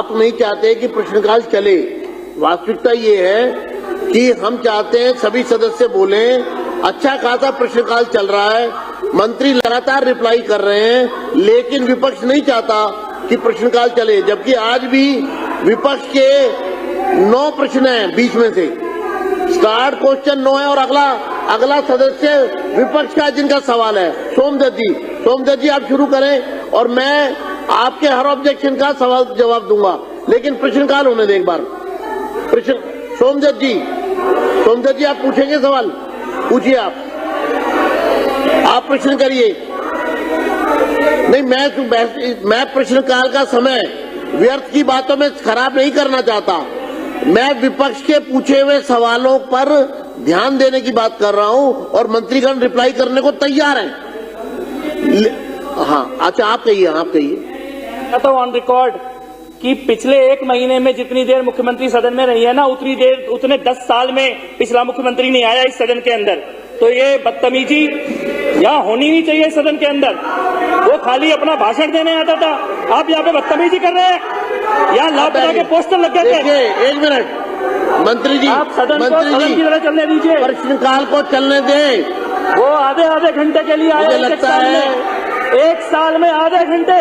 आप नहीं चाहते कि प्रश्नकाल चले। वास्तविकता ये है कि हम चाहते हैं सभी सदस्य बोलें। अच्छा खासा प्रश्नकाल चल रहा है, मंत्री लगातार रिप्लाई कर रहे हैं, लेकिन विपक्ष नहीं चाहता कि प्रश्नकाल चले। जबकि आज भी विपक्ष के 9 प्रश्न हैं, बीच में से स्टार्ट क्वेश्चन 9 है और अगला सदस्य विपक्ष का जिनका सवाल है सोमदत्त जी आप शुरू करें और मैं आपके हर ऑब्जेक्शन का सवाल जवाब दूंगा, लेकिन प्रश्नकाल होने दें एक बार। प्रश्न सोमदत्त जी आप पूछेंगे सवाल, पूछिए आप प्रश्न करिए। नहीं, मैं प्रश्नकाल का समय व्यर्थ की बातों में खराब नहीं करना चाहता। मैं विपक्ष के पूछे हुए सवालों पर ध्यान देने की बात कर रहा हूं और मंत्रीगण रिप्लाई करने को तैयार हैं। हाँ, अच्छा आप कहिए। तो ऑन रिकॉर्ड कि पिछले 1 महीने में जितनी देर मुख्यमंत्री सदन में रही है ना, उतने 10 साल में पिछला मुख्यमंत्री नहीं आया इस सदन के अंदर। तो ये बदतमीजी यहाँ होनी नहीं चाहिए सदन के अंदर। वो खाली अपना भाषण देने आता था, आप यहाँ पे बदतमीजी कर रहे हैं। यहाँ लापता के पोस्टर लग गए थे। 1 मिनट मंत्री जी, आप सदन की तरह चलने दीजिए, प्रश्नकाल को चलने दें। वो आधे घंटे के लिए आए, लगता है 1 साल में आधे घंटे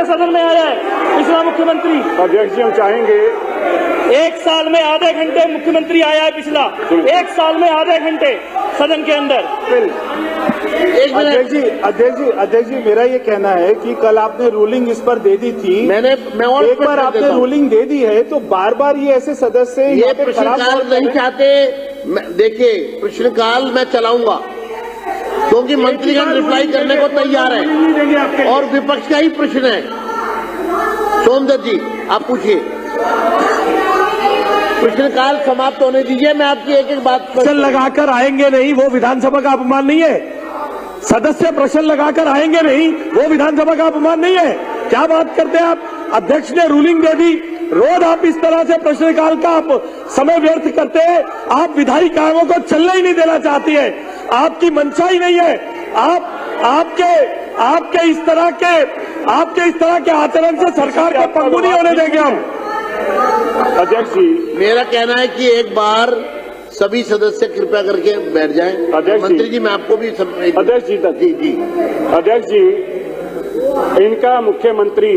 सदन में आया है पिछला मुख्यमंत्री। अध्यक्ष जी हम चाहेंगे 1 साल में आधे घंटे मुख्यमंत्री आया है पिछला, 1 साल में आधे घंटे सदन के अंदर। अध्यक्ष जी मेरा ये कहना है कि कल आपने रूलिंग इस पर दे दी थी। एक बार आपने रूलिंग दे दी है तो बार बार ये ऐसे सदस्य ये प्रश्नकाल नहीं चाहते। देखिए प्रश्नकाल मैं चलाऊंगा क्योंकि मंत्रीगण रिप्लाई करने को तैयार है और विपक्ष का ही प्रश्न है। सोमदत्त जी आप पूछिए, प्रश्नकाल समाप्त होने दीजिए। मैं आपकी एक बात प्रश्न लगाकर आएंगे नहीं, वो विधानसभा का अपमान नहीं है। सदस्य प्रश्न लगाकर आएंगे नहीं, वो विधानसभा का अपमान नहीं है। क्या बात करते हैं आप? अध्यक्ष ने रूलिंग दे दी, रोज आप इस तरह से प्रश्नकाल का आप समय व्यर्थ करते हैं। आप विधायी कामों को चलने ही नहीं देना चाहती है, आपकी मंशा ही नहीं है। आपके इस तरह के आचरण से सरकार को पंगु नहीं होने देंगे हम। अध्यक्ष जी मेरा कहना है कि एक बार सभी सदस्य कृपया करके बैठ जाएं। मंत्री जी मैं आपको भी अध्यक्ष जी इनका मुख्यमंत्री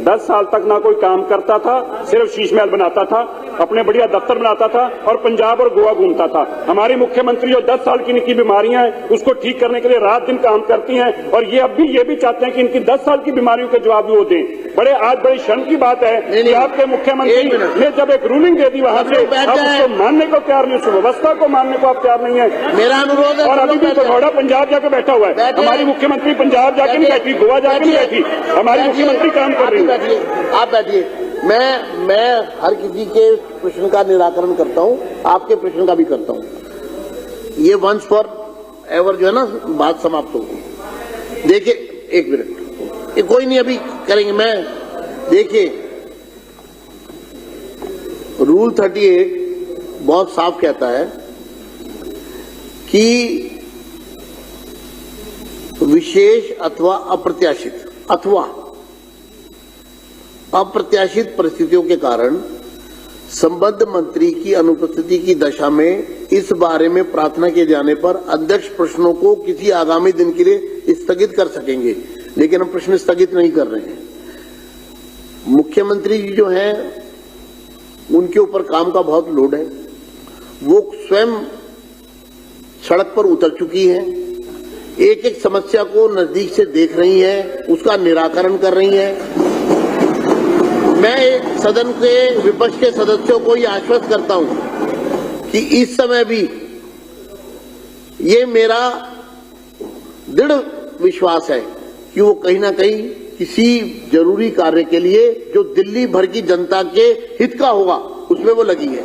10 साल तक ना कोई काम करता था, सिर्फ शीश महल बनाता था, अपने बढ़िया दफ्तर बनाता था और पंजाब और गोवा घूमता था। हमारी मुख्यमंत्री जो 10 साल की इनकी बीमारियां हैं उसको ठीक करने के लिए रात दिन काम करती हैं और ये भी चाहते हैं कि इनकी 10 साल की बीमारियों के जवाब भी वो दें। आज बड़ी शर्म की बात है कि आपके मुख्यमंत्री ने जब एक रूलिंग दे दी वहां से, आप उसको मानने को तैयार नहीं, उस व्यवस्था को मानने को आप तैयार नहीं है। मेरा अनुरोध है। और अभी भी भगौड़ा पंजाब जाकर बैठा हुआ है। हमारी मुख्यमंत्री पंजाब जाके नहीं बैठी, गोवा जाके नहीं बैठी, हमारी मुख्यमंत्री काम कर रही है। आप बैठिए। मैं हर किसी के प्रश्न का निराकरण करता हूं, आपके प्रश्न का भी करता हूं। ये वंस फॉर एवर जो है ना बात समाप्त होगी। देखिए 1 मिनट, ये कोई नहीं अभी करेंगे। मैं देखिए रूल 38 बहुत साफ कहता है कि विशेष अथवा अप्रत्याशित परिस्थितियों के कारण संबद्ध मंत्री की अनुपस्थिति की दशा में इस बारे में प्रार्थना किए जाने पर अध्यक्ष प्रश्नों को किसी आगामी दिन के लिए स्थगित कर सकेंगे, लेकिन हम प्रश्न स्थगित नहीं कर रहे हैं। मुख्यमंत्री जी जो हैं उनके ऊपर काम का बहुत लोड है, वो स्वयं सड़क पर उतर चुकी हैं, एक समस्या को नजदीक से देख रही हैं, उसका निराकरण कर रही हैं। मैं सदन के विपक्ष के सदस्यों को ये आश्वस्त करता हूं कि इस समय भी ये मेरा दृढ़ विश्वास है कि वो कहीं ना कहीं किसी जरूरी कार्य के लिए जो दिल्ली भर की जनता के हित का होगा उसमें वो लगी है।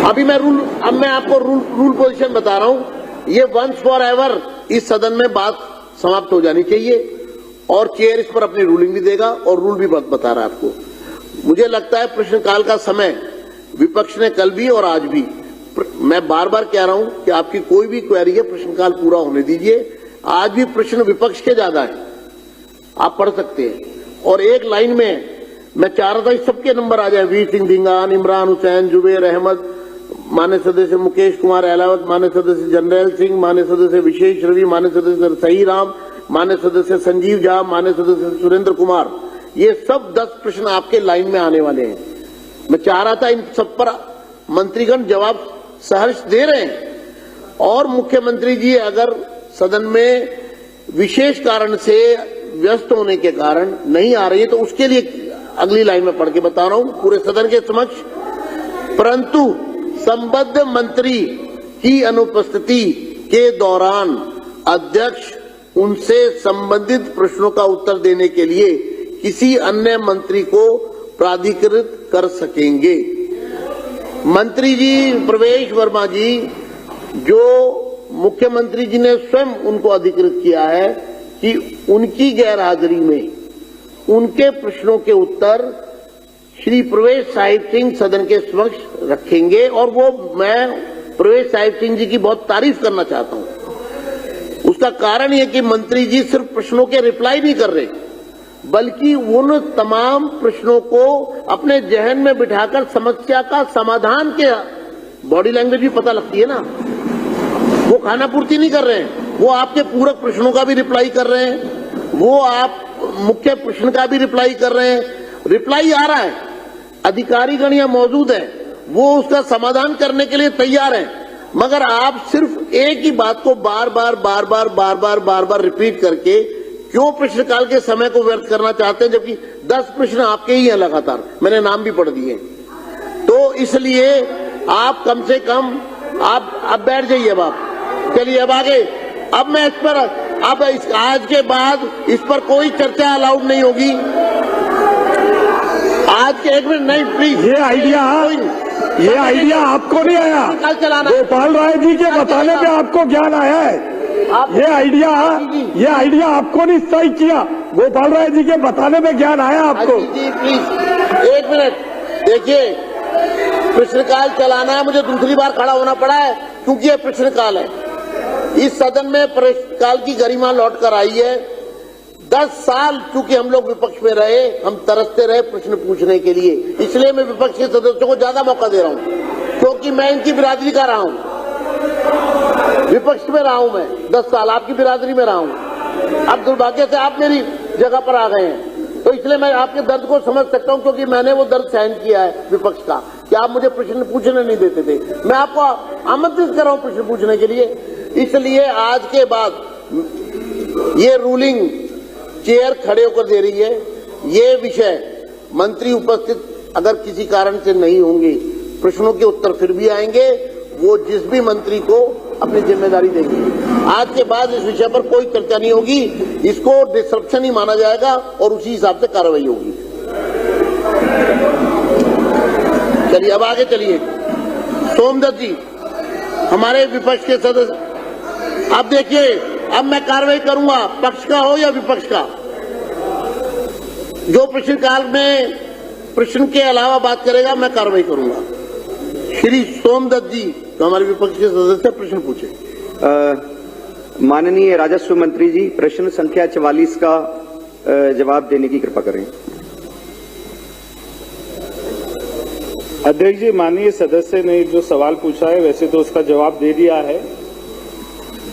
अब मैं आपको रूल पोजीशन बता रहा हूं। ये वंस फॉर एवर इस सदन में बात समाप्त हो जानी चाहिए और चेयर इस पर अपनी रूलिंग भी देगा और रूल भी बता रहा है आपको। मुझे लगता है प्रश्नकाल का समय विपक्ष ने कल भी और आज भी, मैं बार बार कह रहा हूं कि आपकी कोई भी क्वेरी है प्रश्नकाल पूरा होने दीजिए। आज भी प्रश्न विपक्ष के ज्यादा है, आप पढ़ सकते हैं। और एक लाइन में मैं चाह रहा था इस सबके नंबर आ जाए, वीर सिंह धिंगान, इमरान हुसैन, जुबेर अहमद, मान्य सदस्य मुकेश कुमार अहलावत, मान्य सदस्य जनरल सिंह, मान्य सदस्य विशेष रवि, मान्य सदस्य सही राम, मान्य सदस्य संजीव झा, मान्य सदस्य सुरेंद्र कुमार, ये सब 10 प्रश्न आपके लाइन में आने वाले हैं। मैं चाह रहा था इन सब पर मंत्रीगण जवाब सहर्ष दे रहे हैं, और मुख्यमंत्री जी अगर सदन में विशेष कारण से व्यस्त होने के कारण नहीं आ रही है तो उसके लिए अगली लाइन में पढ़ के बता रहा हूं पूरे सदन के समक्ष। परंतु संबद्ध मंत्री की अनुपस्थिति के दौरान अध्यक्ष उनसे संबंधित प्रश्नों का उत्तर देने के लिए किसी अन्य मंत्री को प्राधिकृत कर सकेंगे। मंत्री जी प्रवेश वर्मा जी, जो मुख्यमंत्री जी ने स्वयं उनको अधिकृत किया है कि उनकी गैरहाजिरी में उनके प्रश्नों के उत्तर श्री प्रवेश साहिब सिंह सदन के समक्ष रखेंगे, और वो मैं प्रवेश साहिब सिंह जी की बहुत तारीफ करना चाहता हूं। उसका कारण यह कि मंत्री जी सिर्फ प्रश्नों के रिप्लाई नहीं कर रहे, बल्कि उन तमाम प्रश्नों को अपने जहन में बिठाकर समस्या का समाधान के, बॉडी लैंग्वेज भी पता लगती है ना, वो खाना पूर्ति नहीं कर रहे हैं, वो आपके पूरक प्रश्नों का भी रिप्लाई कर रहे हैं, वो आप मुख्य प्रश्न का भी रिप्लाई कर रहे हैं, रिप्लाई आ रहा है, अधिकारीगण यहाँ मौजूद है, वो उसका समाधान करने के लिए तैयार है, मगर आप सिर्फ एक ही बात को बार बार रिपीट करके क्यों प्रश्नकाल के समय को व्यर्थ करना चाहते हैं, जबकि 10 प्रश्न आपके ही हैं लगातार, मैंने नाम भी पढ़ दिए। तो इसलिए आप कम से कम आप बैठ जाइए, अब आप चलिए अब आगे। अब मैं इस पर आज के बाद इस पर कोई चर्चा अलाउड नहीं होगी। आज के 1 मिनट नहीं, प्लीज। ये आइडिया आपको नहीं आया, गोपाल राय जी के बताने पे आपको ज्ञान आया है। ये आइडिया आपको नहीं स्ट्राइक किया, गोपाल राय जी के बताने में ज्ञान आया आपको। जी प्लीज 1 मिनट। देखिए, प्रश्नकाल चलाना है, मुझे दूसरी बार खड़ा होना पड़ा है क्योंकि ये प्रश्नकाल है। इस सदन में प्रश्नकाल की गरिमा लौट कर आई है। 10 साल चूंकि हम लोग विपक्ष में रहे, हम तरसते रहे प्रश्न पूछने के लिए, इसलिए मैं विपक्ष के सदस्यों को ज्यादा मौका दे रहा हूं, क्योंकि मैं इनकी बिरादरी का रहा हूं, विपक्ष में रहा हूं मैं 10 साल, आपकी बिरादरी में रहा हूं। अब दुर्भाग्य से आप मेरी जगह पर आ गए हैं, तो इसलिए मैं आपके दर्द को समझ सकता हूं, क्योंकि मैंने वो दर्द सहन किया है विपक्ष का, कि आप मुझे प्रश्न पूछने नहीं देते थे। मैं आपको आमंत्रित कर रहा हूं प्रश्न पूछने के लिए। इसलिए आज के बाद ये रूलिंग चेयर खड़े होकर दे रही है, ये विषय मंत्री उपस्थित अगर किसी कारण से नहीं होंगे, प्रश्नों के उत्तर फिर भी आएंगे, वो जिस भी मंत्री को अपनी जिम्मेदारी देंगे। आज के बाद इस विषय पर कोई चर्चा नहीं होगी, इसको डिसरप्शन ही माना जाएगा और उसी हिसाब से कार्रवाई होगी। चलिए अब आगे चलिए। सोमदत्त जी, हमारे विपक्ष के सदस्य, अब देखिए, अब मैं कार्रवाई करूंगा, पक्ष का हो या विपक्ष का। जो प्रश्नकाल में प्रश्न के अलावा बात करेगा मैं कार्रवाई करूंगा। श्री सोमदत्त जी, तो हमारे विपक्ष के सदस्य, प्रश्न पूछे। माननीय राजस्व मंत्री जी, प्रश्न संख्या 44 का जवाब देने की कृपा करें। अध्यक्ष जी, माननीय सदस्य ने जो सवाल पूछा है वैसे तो उसका जवाब दे दिया है।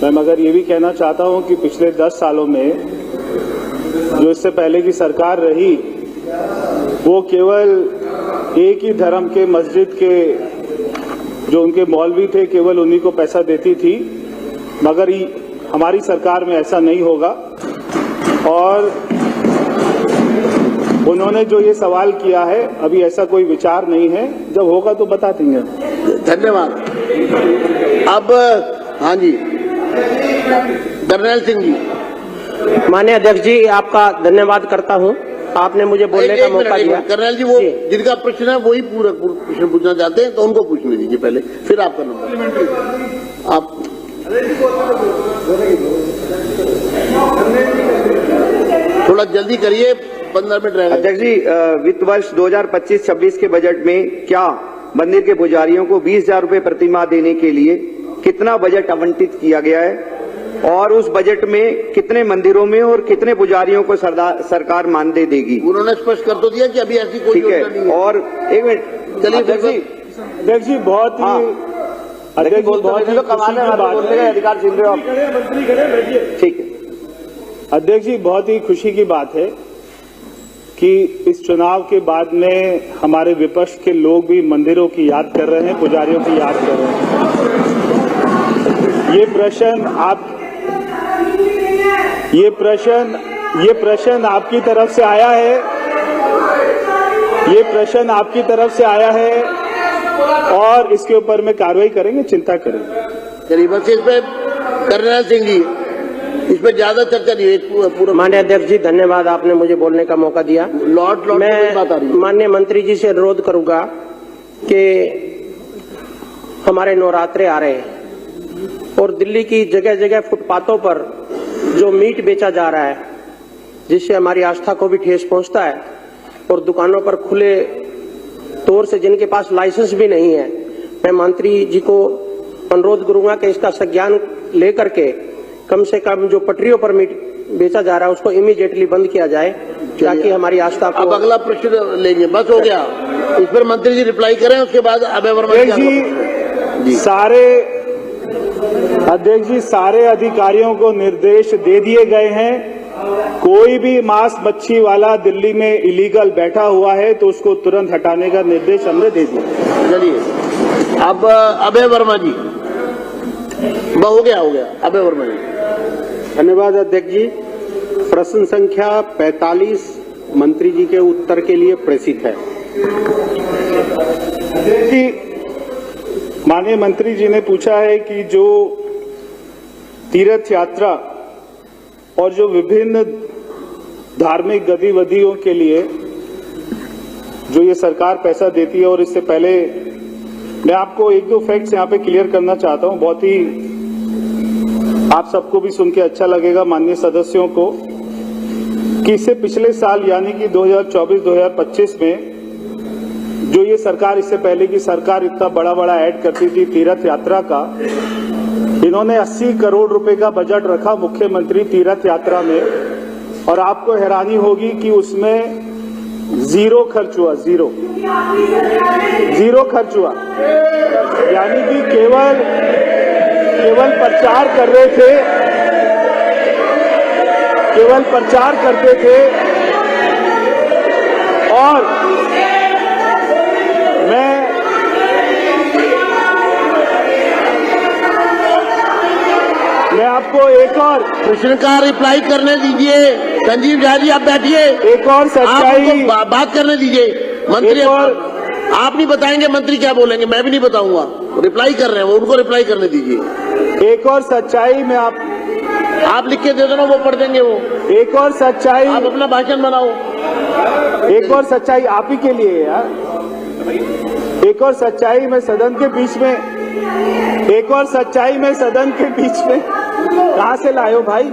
मैं मगर ये भी कहना चाहता हूं कि पिछले 10 सालों में जो इससे पहले की सरकार रही, वो केवल एक ही धर्म के मस्जिद के जो उनके मौलवी थे, केवल उन्हीं को पैसा देती थी, मगर हमारी सरकार में ऐसा नहीं होगा। और उन्होंने जो ये सवाल किया है, अभी ऐसा कोई विचार नहीं है, जब होगा तो बता देंगे। धन्यवाद। अब हाँ जी, जनरल सिंह जी। माननीय अध्यक्ष जी, आपका धन्यवाद करता हूं, आपने मुझे बोलने का मौका दिया। कर्नल जी, वो जिनका प्रश्न है वही पूरा प्रश्न पूछना चाहते हैं, तो उनको पूछने दीजिए पहले, फिर आपका नंबर। आप थोड़ा जल्दी करिए, 15 मिनट रह गए। अध्यक्ष जी, वित्त वर्ष 2025-26 के बजट में क्या मंदिर के पुजारियों को 20,000 रुपए प्रतिमाह देने के लिए कितना बजट आवंटित किया गया है? और उस बजट में कितने मंदिरों में और कितने पुजारियों को सरकार मानदेय देगी? उन्होंने स्पष्ट कर तो दिया कि अभी ऐसी कोई ठीक योजना नहीं है। है। और एक मिनट चलिए अध्यक्ष जी, अध्यक्ष जी बहुत ही अध्यक्ष जी बहुत ही कमाने खुशी की बात बोलने का अधिकार छीन रहे हो आप। ठीक है। अध्यक्ष जी बहुत ही खुशी की बात है कि इस चुनाव के बाद में हमारे विपक्ष के लोग भी मंदिरों की याद कर रहे हैं, पुजारियों की याद कर रहे हैं। ये प्रश्न आपकी तरफ से आया है। ये प्रश्न आपकी तरफ से आया है और इसके ऊपर में कार्रवाई करेंगे, चिंता करेंगे। चलिए बस इस पे करना सिंह जी, इस पे ज्यादा चर्चा नहीं है। पूरा माननीय अध्यक्ष जी धन्यवाद, आपने मुझे बोलने का मौका दिया। लॉर्ड में बात आ रही मैं है। माननीय मंत्री जी से अनुरोध करूंगा कि हमारे नवरात्रे आ रहे हैं और दिल्ली की जगह जगह फुटपाथों पर जो मीट बेचा जा रहा है, जिससे हमारी आस्था को भी ठेस पहुंचता है, और दुकानों पर खुले तौर से जिनके पास लाइसेंस भी नहीं है, मैं मंत्री जी को अनुरोध करूंगा कि इसका संज्ञान लेकर के कम से कम जो पटरियों पर मीट बेचा जा रहा है उसको इमीडिएटली बंद किया जाए, ताकि हमारी आस्था को। अब अगला प्रश्न लेंगे, बस हो गया। इस पर मंत्री जी रिप्लाई करें, उसके बाद अभय वर्मा अध्यक्ष जी सारे अधिकारियों को निर्देश दे दिए गए हैं। कोई भी मांस मच्छी वाला दिल्ली में इलीगल बैठा हुआ है तो उसको तुरंत हटाने का निर्देश हमने दे दिया। चलिए अब अभय वर्मा जी, हो गया अभय वर्मा जी। धन्यवाद अध्यक्ष जी। प्रश्न संख्या 45 मंत्री जी के उत्तर के लिए प्रेषित है। माननीय मंत्री जी ने पूछा है कि जो तीर्थ यात्रा और जो विभिन्न धार्मिक गतिविधियों के लिए जो ये सरकार पैसा देती है, और इससे पहले मैं आपको एक दो फैक्ट्स यहाँ पे क्लियर करना चाहता हूँ, बहुत ही आप सबको भी सुन के अच्छा लगेगा माननीय सदस्यों को, कि इससे पिछले साल यानी कि 2024-2025 में जो ये सरकार, इससे पहले की सरकार इतना बड़ा ऐड करती थी तीर्थ यात्रा का, इन्होंने 80 करोड़ रुपए का बजट रखा मुख्यमंत्री तीर्थ यात्रा में, और आपको हैरानी होगी कि उसमें जीरो खर्च हुआ। जीरो खर्च हुआ, यानी कि केवल प्रचार कर रहे थे, केवल प्रचार करते थे। और मैं आपको एक और प्रश्न का रिप्लाई करने दीजिए। संजीव झा जी आप बैठिए, एक और सच्चाई बात करने दीजिए। मंत्री आप नहीं बताएंगे मंत्री क्या बोलेंगे, मैं भी नहीं बताऊंगा। रिप्लाई कर रहे हैं वो, उनको रिप्लाई करने दीजिए। एक और सच्चाई में आप लिख के दे दो ना, वो पढ़ देंगे वो। एक और सच्चाई, आप अपना भाषण बनाओ। एक और सच्चाई आप ही के लिए यार। एक और सच्चाई में सदन के बीच में, एक और सच्चाई में सदन के बीच में कहां से लाए हो भाई?